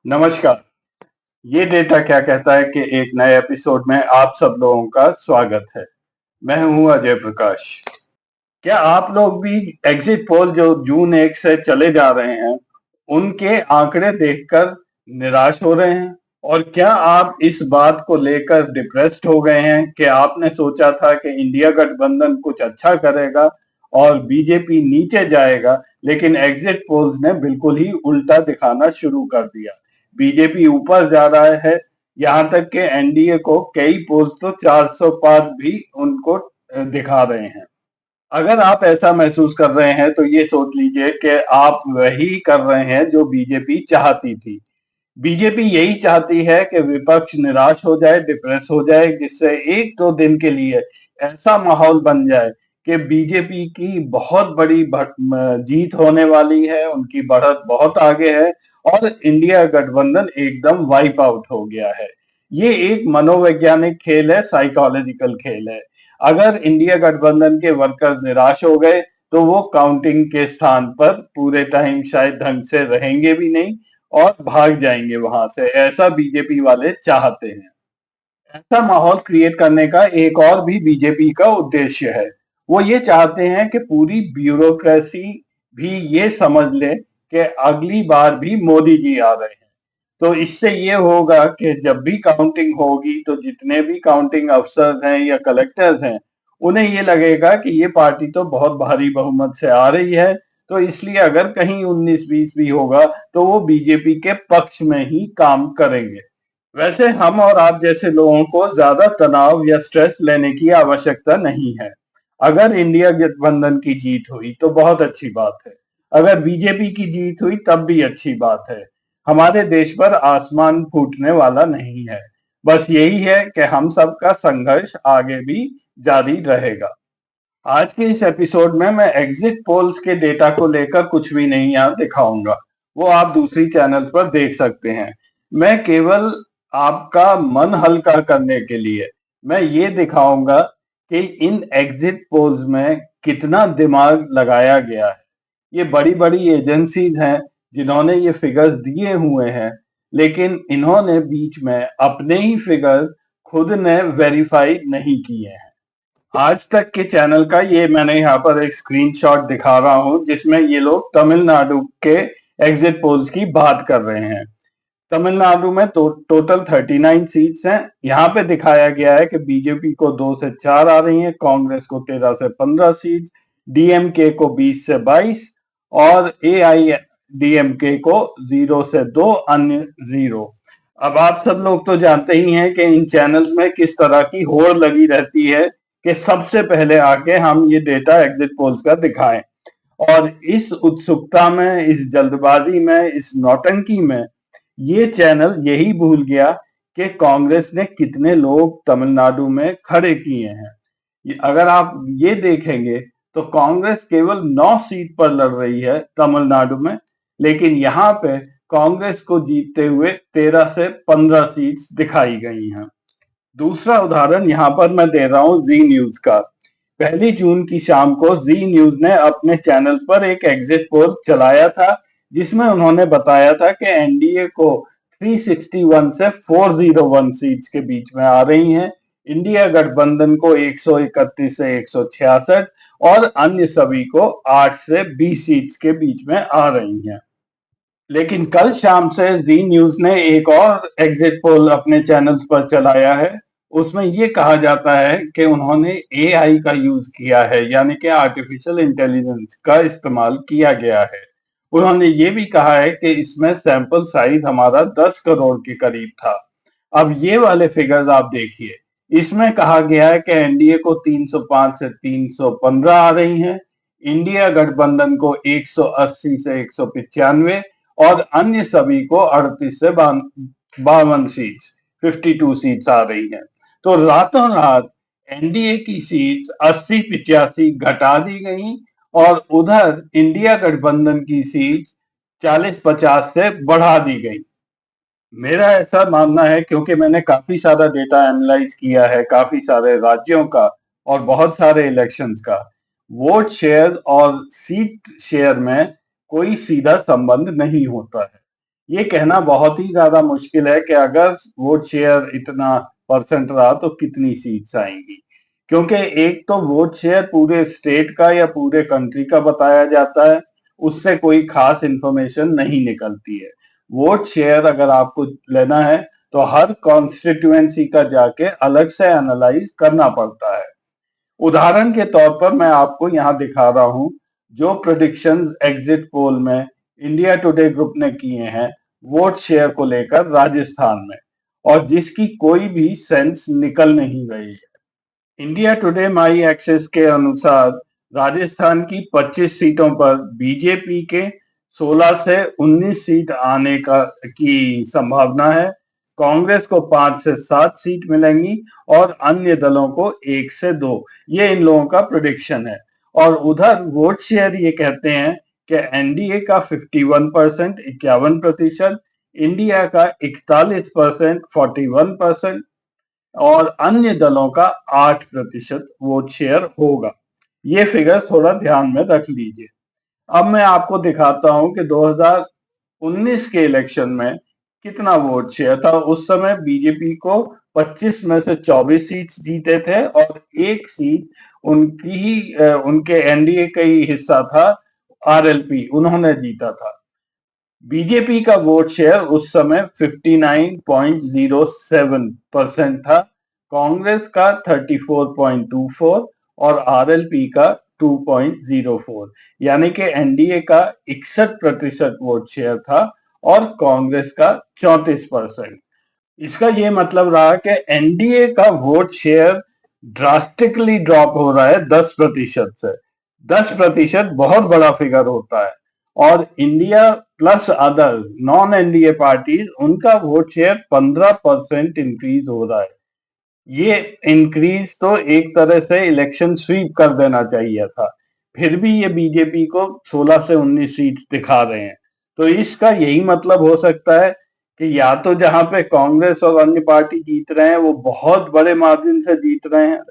नमस्कार। ये डेटा क्या कहता है कि एक नए एपिसोड में आप सब लोगों का स्वागत है। मैं हूं अजय प्रकाश। क्या आप लोग भी एग्जिट पोल जो जून 1 से चले जा रहे हैं, उनके आंकड़े देखकर निराश हो रहे हैं? और क्या आप इस बात को लेकर डिप्रेस्ड हो गए हैं कि आपने सोचा था कि इंडिया गठबंधन कुछ अच्छा करेगा और बीजेपी नीचे जाएगा, लेकिन एग्जिट पोल्स ने बिल्कुल ही उल्टा दिखाना शुरू कर दिया। बीजेपी ऊपर जा रहा है, यहाँ तक कि एनडीए को कई पोल्स तो 400 पार भी उनको दिखा रहे हैं। अगर आप ऐसा महसूस कर रहे हैं तो ये सोच लीजिए कि आप वही कर रहे हैं जो बीजेपी चाहती थी। बीजेपी यही चाहती है कि विपक्ष निराश हो जाए, डिप्रेस हो जाए, जिससे 1-2 दिन के लिए ऐसा माहौल बन जाए कि बीजेपी की बहुत बड़ी जीत होने वाली है, उनकी बढ़त बहुत आगे है और इंडिया गठबंधन एकदम वाइप आउट हो गया है। ये एक मनोवैज्ञानिक खेल है, साइकोलॉजिकल खेल है। अगर इंडिया गठबंधन के वर्कर निराश हो गए तो वो काउंटिंग के स्थान पर पूरे टाइम शायद ढंग से रहेंगे भी नहीं और भाग जाएंगे वहां से। ऐसा बीजेपी वाले चाहते हैं। ऐसा माहौल क्रिएट करने का एक और भी बीजेपी का उद्देश्य है। वो ये चाहते हैं कि पूरी ब्यूरोक्रेसी भी ये समझ ले कि अगली बार भी मोदी जी आ रहे हैं। तो इससे ये होगा कि जब भी काउंटिंग होगी तो जितने भी काउंटिंग अफसर हैं या कलेक्टर्स हैं, उन्हें ये लगेगा कि ये पार्टी तो बहुत भारी बहुमत से आ रही है, तो इसलिए अगर कहीं 19-20 भी होगा तो वो बीजेपी के पक्ष में ही काम करेंगे। वैसे हम और आप जैसे लोगों को ज्यादा तनाव या स्ट्रेस लेने की आवश्यकता नहीं है। अगर इंडिया गठबंधन की जीत हुई तो बहुत अच्छी बात है। अगर बीजेपी की जीत हुई तब भी अच्छी बात है। हमारे देश पर आसमान फूटने वाला नहीं है। बस यही है कि हम सबका संघर्ष आगे भी जारी रहेगा। आज के इस एपिसोड में मैं एग्जिट पोल्स के डेटा को लेकर कुछ भी नहीं यहाँ दिखाऊंगा। वो आप दूसरी चैनल पर देख सकते हैं। मैं केवल आपका मन हल्का करने के लिए मैं ये दिखाऊंगा कि इन एग्जिट पोल्स में कितना दिमाग लगाया गया है। ये बड़ी बड़ी एजेंसीज हैं जिन्होंने ये फिगर्स दिए हुए हैं, लेकिन इन्होंने बीच में अपने ही फिगर खुद ने वेरीफाई नहीं किए हैं। आज तक के चैनल का ये मैंने यहाँ पर एक स्क्रीनशॉट दिखा रहा हूँ जिसमें ये लोग तमिलनाडु के एग्जिट पोल्स की बात कर रहे हैं। तमिलनाडु में टोटल 39 सीट्स हैं। यहाँ पे दिखाया गया है कि बीजेपी को 2 से 4 आ रही हैं, कांग्रेस को 13 से 15 सीट, डीएमके को 20 से 22 और एआईडीएमके को 0 से 2, अन्य 0। अब आप सब लोग तो जानते ही हैं कि इन चैनल्स में किस तरह की होड़ लगी रहती है कि सबसे पहले आके हम ये डेटा एग्जिट पोल्स का दिखाएं। और इस उत्सुकता में, इस जल्दबाजी में, इस नौटंकी में ये चैनल यही भूल गया कि कांग्रेस ने कितने लोग तमिलनाडु में खड़े किए हैं। अगर आप ये देखेंगे तो कांग्रेस केवल 9 सीट पर लड़ रही है तमिलनाडु में, लेकिन यहाँ पे कांग्रेस को जीतते हुए 13 से 15 सीट्स दिखाई गई हैं। दूसरा उदाहरण यहाँ पर मैं दे रहा हूँ जी न्यूज का। 1 जून की शाम को जी न्यूज ने अपने चैनल पर एक एग्जिट पोल चलाया था जिसमें उन्होंने बताया था कि एनडीए को 361 से 401 सीट्स के बीच में आ रही हैं, इंडिया गठबंधन को 131 से 166 और अन्य सभी को 8 से 20 सीट्स के बीच में आ रही हैं। लेकिन कल शाम से जी न्यूज ने एक और एग्जिट पोल अपने चैनल्स पर चलाया है। उसमें ये कहा जाता है कि उन्होंने एआई का यूज किया है, यानी कि आर्टिफिशियल इंटेलिजेंस का इस्तेमाल किया गया है। उन्होंने ये भी कहा है कि इसमें सैंपल साइज हमारा 10 करोड़ के करीब था। अब ये वाले फिगर्स आप देखिए। इसमें कहा गया है कि एनडीए को 305 से 315 आ रही हैं, इंडिया गठबंधन को 180 से 195 और अन्य सभी को 38 से 52 सीट्स, 52 सीट्स आ रही हैं। तो रातों रात एनडीए की सीट्स 80-85 घटा दी गई और उधर इंडिया गठबंधन की सीट 40-50 से बढ़ा दी गई। मेरा ऐसा मानना है, क्योंकि मैंने काफी सारा डेटा एनालाइज किया है, काफी सारे राज्यों का और बहुत सारे इलेक्शंस का, वोट शेयर और सीट शेयर में कोई सीधा संबंध नहीं होता है। ये कहना बहुत ही ज्यादा मुश्किल है कि अगर वोट शेयर इतना परसेंट रहा तो कितनी सीट्स आएंगी, क्योंकि एक तो वोट शेयर पूरे स्टेट का या पूरे कंट्री का बताया जाता है, उससे कोई खास इंफॉर्मेशन नहीं निकलती है। वोट शेयर अगर आपको लेना है तो हर कॉन्स्टिट्यूएंसी का जाके अलग से एनालाइज करना पड़ता है। उदाहरण के तौर पर मैं आपको यहाँ दिखा रहा हूँ जो प्रेडिक्शंस एग्जिट पोल में इंडिया टुडे ग्रुप ने किए हैं वोट शेयर को लेकर राजस्थान में, और जिसकी कोई भी सेंस निकल नहीं रही है। इंडिया टुडे माई एक्सेस के अनुसार राजस्थान की 25 सीटों पर बीजेपी के 16 से 19 सीट आने की संभावना है, कांग्रेस को 5 से 7 सीट मिलेंगी और अन्य दलों को 1 से 2। ये इन लोगों का प्रेडिक्शन है। और उधर वोट शेयर ये कहते हैं कि एनडीए का 51% 51%, इंडिया का 41% 41% और अन्य दलों का 8% वोट शेयर होगा। ये फिगर थोड़ा ध्यान में रख लीजिए। अब मैं आपको दिखाता हूं कि 2019 के इलेक्शन में कितना वोट शेयर था। उस समय बीजेपी को 25 में से 24 सीट्स जीते थे और एक सीट उनकी ही उनके एनडीए का ही हिस्सा था, आरएलपी, उन्होंने जीता था। बीजेपी का वोट शेयर उस समय 59.07% था, कांग्रेस का 34.24 और आरएलपी का 2.04, यानी कि एनडीए का 61% वोट शेयर था और कांग्रेस का 34%। इसका ये मतलब रहा कि एनडीए का वोट शेयर ड्रास्टिकली ड्रॉप हो रहा है 10% से। 10% बहुत बड़ा फिगर होता है। और India plus others non NDA parties उनका वोट शेयर 15% इंक्रीज हो रहा है। ये इंक्रीज तो एक तरह से इलेक्शन स्वीप कर देना चाहिए था, फिर भी ये बीजेपी को 16 से 19 सीट दिखा रहे हैं। तो इसका यही मतलब हो सकता है कि या तो जहां पे कांग्रेस और अन्य पार्टी जीत रहे हैं वो बहुत बड़े मार्जिन से जीत रहे हैं,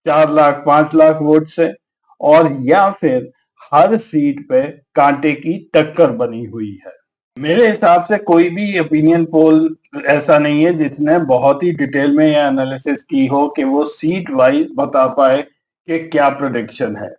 4 लाख 5 लाख वोट से, और या फिर हर सीट पे कांटे की टक्कर बनी हुई है। मेरे हिसाब से कोई भी ओपिनियन पोल ऐसा नहीं है जिसने बहुत ही डिटेल में यह एनालिसिस की हो कि वो सीट वाइज बता पाए कि क्या प्रोडिक्शन है।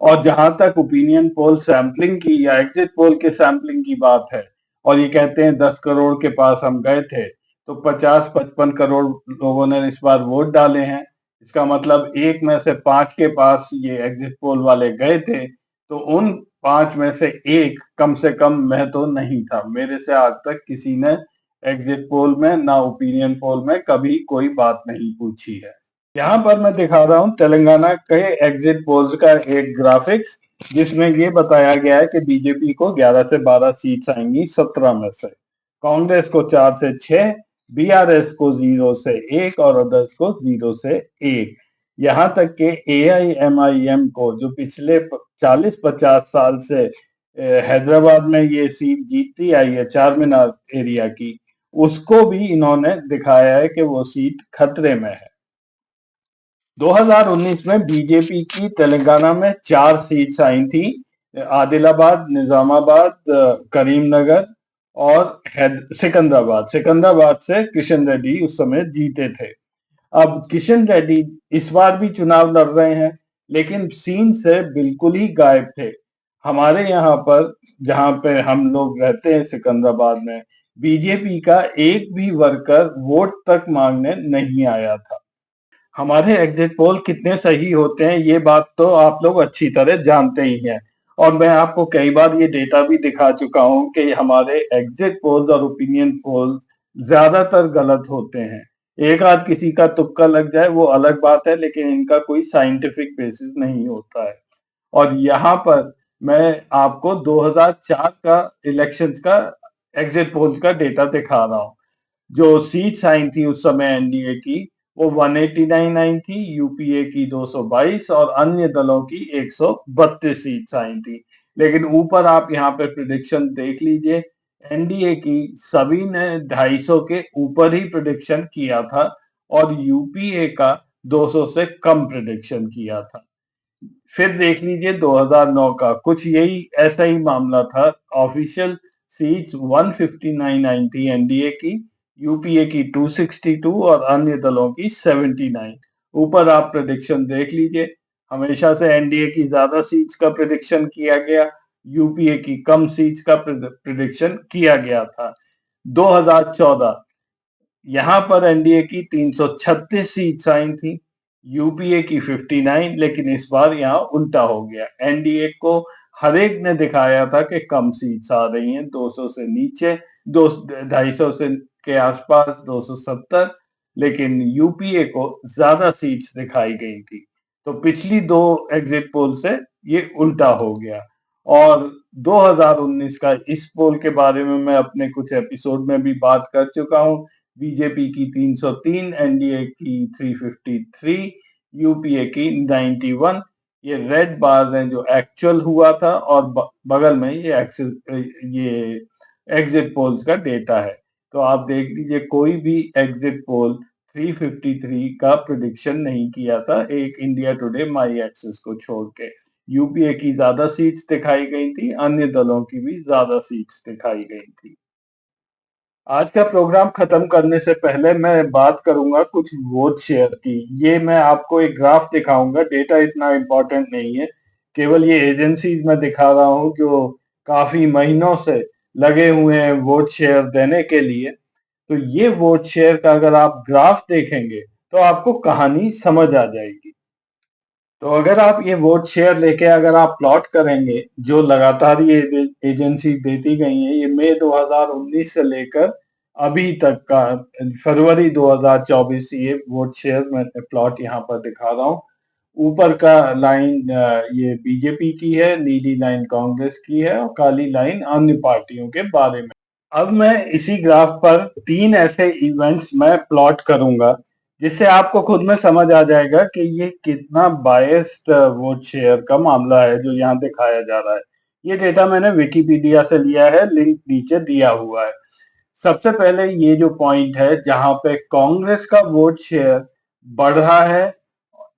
और जहां तक ओपिनियन पोल सैंपलिंग की या एग्जिट पोल के सैंपलिंग की बात है, और ये कहते हैं 10 करोड़ के पास हम गए थे तो 50-55 करोड़ लोगों ने इस बार वोट डाले हैं। इसका मतलब एक में से 5 के पास ये एग्जिट पोल वाले गए थे, तो उन 5 में से एक कम से कम मैं तो नहीं था। मेरे से आज तक किसी ने एग्जिट पोल में ना ओपिनियन पोल में कभी कोई बात नहीं पूछी है। यहाँ पर मैं दिखा रहा हूँ तेलंगाना के एग्जिट पोल्स का एक ग्राफिक्स, जिसमें ये बताया गया है कि बीजेपी को 11 से 12 सीट्स आएंगी 17 में से, कांग्रेस को 4 से 6, बीआरएस को 0 से 1 और अदर्स को 0 से 1। यहाँ तक कि एआईएमआईएम को जो पिछले 40-50 साल से हैदराबाद में ये सीट जीतती आई है चार मीनार एरिया की, उसको भी इन्होंने दिखाया है कि वो सीट खतरे में है। 2019 में बीजेपी की तेलंगाना में 4 सीट्स आई थी, आदिलाबाद, निजामाबाद, करीमनगर और सिकंदराबाद। सिकंदराबाद से किशन रेड्डी उस समय जीते थे। अब किशन रेड्डी इस बार भी चुनाव लड़ रहे हैं, लेकिन सीन से बिल्कुल ही गायब थे। हमारे यहाँ पर जहाँ पे हम लोग रहते हैं सिकंदराबाद में, बीजेपी का एक भी वर्कर वोट तक मांगने नहीं आया था। हमारे एग्जिट पोल कितने सही होते हैं ये बात तो आप लोग अच्छी तरह जानते ही हैं, और मैं आपको कई बार ये डेटा भी दिखा चुका हूं कि हमारे एग्जिट पोल्स और ओपिनियन पोल्स ज्यादातर गलत होते हैं। एक आध किसी का तुक्का लग जाए वो अलग बात है, लेकिन इनका कोई साइंटिफिक बेसिस नहीं होता है। और यहाँ पर मैं आपको 2004 का इलेक्शंस का एग्जिट पोल्स का डेटा दिखा रहा हूँ। जो सीट्स आई थी उस समय एनडीए की वो 189 आई थी, यूपीए की 222 और अन्य दलों की 132 सीट्स आई थी। लेकिन ऊपर आप यहाँ पे प्रिडिक्शन देख लीजिए, एनडीए की सभी ने 250 के ऊपर ही प्रिडिक्शन किया था और यूपीए का 200 से कम प्रिडिक्शन किया था। फिर देख लीजिए 2009 का कुछ यही ऐसा ही मामला था। ऑफिशियल सीट्स 159 आई थी एनडीए की, यूपीए की 262 और अन्य दलों की 79। ऊपर आप प्रेडिक्शन देख लीजिए, हमेशा से एनडीए की ज्यादा सीट्स का प्रेडिक्शन किया गया, यूपीए की कम सीट्स का प्रेडिक्शन किया गया था। 2014 यहां पर एनडीए की 336 सीट्स आई थी, यूपीए की 59, लेकिन इस बार यहां उल्टा हो गया। एनडीए को हर एक ने दिखाया था कि कम सीट्स आ रही हैं, 200 से नीचे, 250 से के आसपास, 270, लेकिन यूपीए को ज्यादा सीट्स दिखाई गई थी। तो पिछली दो एग्जिट पोल से ये उल्टा हो गया। और 2019 का इस पोल के बारे में मैं अपने कुछ एपिसोड में भी बात कर चुका हूं। बीजेपी की 303, एनडीए की 353, यूपीए की 91। ये रेड बार्स हैं जो एक्चुअल हुआ था, और बगल में ये एग्जिट पोल्स का डेटा है। तो आप देख लीजिए, कोई भी एग्जिट पोल 353 का प्रिडिक्शन नहीं किया था, एक इंडिया टुडे माई एक्सेस को छोड़ के। यूपीए की ज्यादा सीट्स दिखाई गई थी, अन्य दलों की भी ज्यादा सीट्स दिखाई गई थी। आज का प्रोग्राम खत्म करने से पहले मैं बात करूंगा कुछ वोट शेयर की। ये मैं आपको एक ग्राफ दिखाऊंगा, डेटा इतना इम्पोर्टेंट नहीं है, केवल ये एजेंसीज में दिखा रहा हूं जो काफी महीनों से लगे हुए हैं वोट शेयर देने के लिए। तो ये वोट शेयर का अगर आप ग्राफ देखेंगे तो आपको कहानी समझ आ जाएगी। तो अगर आप ये वोट शेयर लेके अगर आप प्लॉट करेंगे, जो लगातार ये एजेंसी देती गई है, ये मई 2019 से लेकर अभी तक का फरवरी 2024, ये वोट शेयर मैं प्लॉट यहाँ पर दिखा रहा हूँ। ऊपर का लाइन ये बीजेपी की है, नीली लाइन कांग्रेस की है, और काली लाइन अन्य पार्टियों के बारे में। अब मैं इसी ग्राफ पर 3 ऐसे इवेंट्स मैं प्लॉट करूंगा, जिससे आपको खुद में समझ आ जाएगा कि ये कितना बायस्ड वोट शेयर का मामला है जो यहाँ दिखाया जा रहा है। ये डेटा मैंने विकिपीडिया से लिया है, लिंक नीचे दिया हुआ है। सबसे पहले ये जो पॉइंट है जहां पे कांग्रेस का वोट शेयर बढ़ रहा है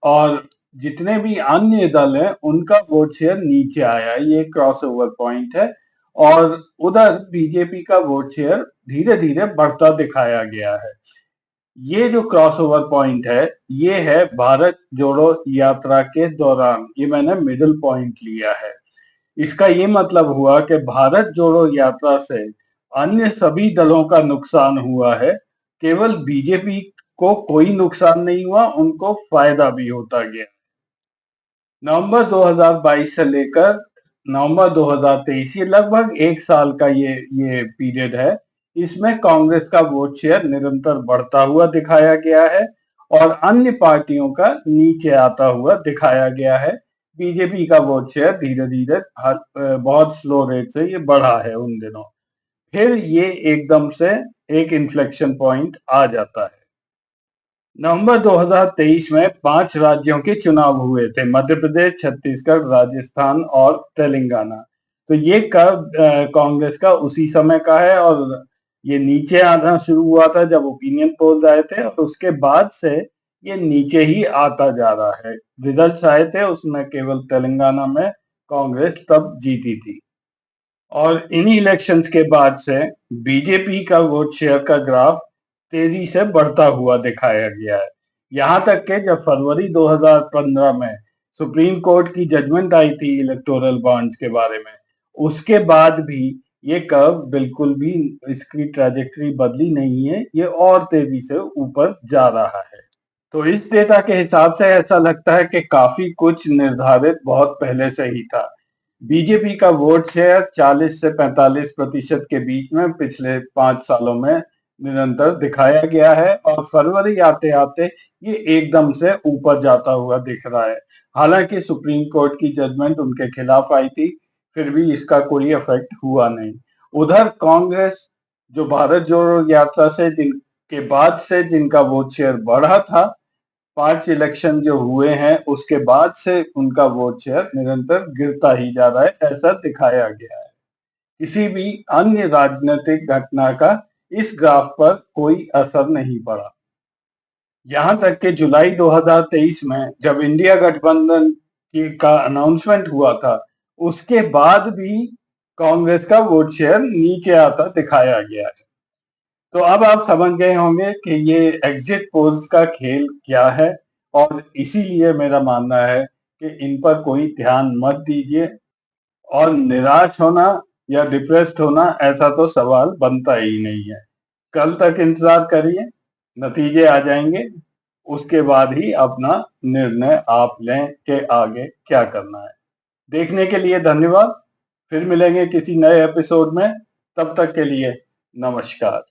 और जितने भी अन्य दल हैं उनका वोट शेयर नीचे आया है, ये क्रॉस ओवर पॉइंट है। और उधर बीजेपी का वोट शेयर धीरे धीरे बढ़ता दिखाया गया है। ये जो क्रॉस ओवर पॉइंट है, ये है भारत जोड़ो यात्रा के दौरान, ये मैंने मिडिल पॉइंट लिया है। इसका ये मतलब हुआ कि भारत जोड़ो यात्रा से अन्य सभी दलों का नुकसान हुआ है, केवल बीजेपी को कोई नुकसान नहीं हुआ, उनको फायदा भी होता गया। नवंबर 2022 से लेकर नवंबर 2023, ये लगभग एक साल का ये पीरियड है। इसमें कांग्रेस का वोट शेयर निरंतर बढ़ता हुआ दिखाया गया है और अन्य पार्टियों का नीचे आता हुआ दिखाया गया है। बीजेपी का वोट शेयर धीरे धीरे बहुत स्लो रेट से ये बढ़ा है उन दिनों। फिर ये एकदम से एक इन्फ्लेक्शन पॉइंट आ जाता है। नवंबर 2023 में 5 राज्यों के चुनाव हुए थे, मध्य प्रदेश, छत्तीसगढ़, राजस्थान और तेलंगाना। तो ये कब कांग्रेस का उसी समय का है, और ये नीचे आना शुरू हुआ था जब ओपिनियन पोल्स आए थे, और उसके बाद से ये नीचे ही आता जा रहा है। रिजल्ट्स आए थे, उसमें केवल तेलंगाना में कांग्रेस तब जीती थी। और इन्हीं इलेक्शंस के बाद से बीजेपी का वोट शेयर का ग्राफ तेजी से बढ़ता हुआ दिखाया गया है। यहां तक कि जब फरवरी 2015 में सुप्रीम कोर्ट की जजमेंट आई थी इलेक्टोरल बॉन्ड्स के बारे में, उसके बाद भी ये कर्व बिल्कुल भी इसकी ट्रैजेक्टरी बदली नहीं है, ये और तेजी से ऊपर जा रहा है। तो इस डेटा के हिसाब से ऐसा लगता है कि काफी कुछ निर्धारित बहुत पहले से ही था। बीजेपी का वोट शेयर 40 से 45% के बीच में पिछले 5 सालों में निरंतर दिखाया गया है, और फरवरी आते आते ये एकदम से ऊपर जाता हुआ दिख रहा है। हालांकि सुप्रीम कोर्ट की जजमेंट उनके खिलाफ आई थी, फिर भी इसका कोई इफेक्ट हुआ नहीं। उधर कांग्रेस, जो भारत जोड़ो यात्रा से जिनके बाद से जिनका वोट शेयर बढ़ा था, 5 इलेक्शन जो हुए हैं उसके बाद से उनका वोट शेयर निरंतर गिरता ही जा रहा है, ऐसा दिखाया गया है। किसी भी अन्य राजनीतिक घटना का इस ग्राफ पर कोई असर नहीं पड़ा। यहां तक कि जुलाई 2023 में जब इंडिया गठबंधन का अनाउंसमेंट हुआ था, उसके बाद भी कांग्रेस का वोट शेयर नीचे आता दिखाया गया है। तो अब आप समझ गए होंगे कि ये एग्जिट पोल्स का खेल क्या है, और इसीलिए मेरा मानना है कि इन पर कोई ध्यान मत दीजिए, और निराश होना या डिप्रेस्ड होना ऐसा तो सवाल बनता ही नहीं है। कल तक इंतजार करिए, नतीजे आ जाएंगे, उसके बाद ही अपना निर्णय आप लें कि आगे क्या करना है। देखने के लिए धन्यवाद। फिर मिलेंगे किसी नए एपिसोड में। तब तक के लिए नमस्कार।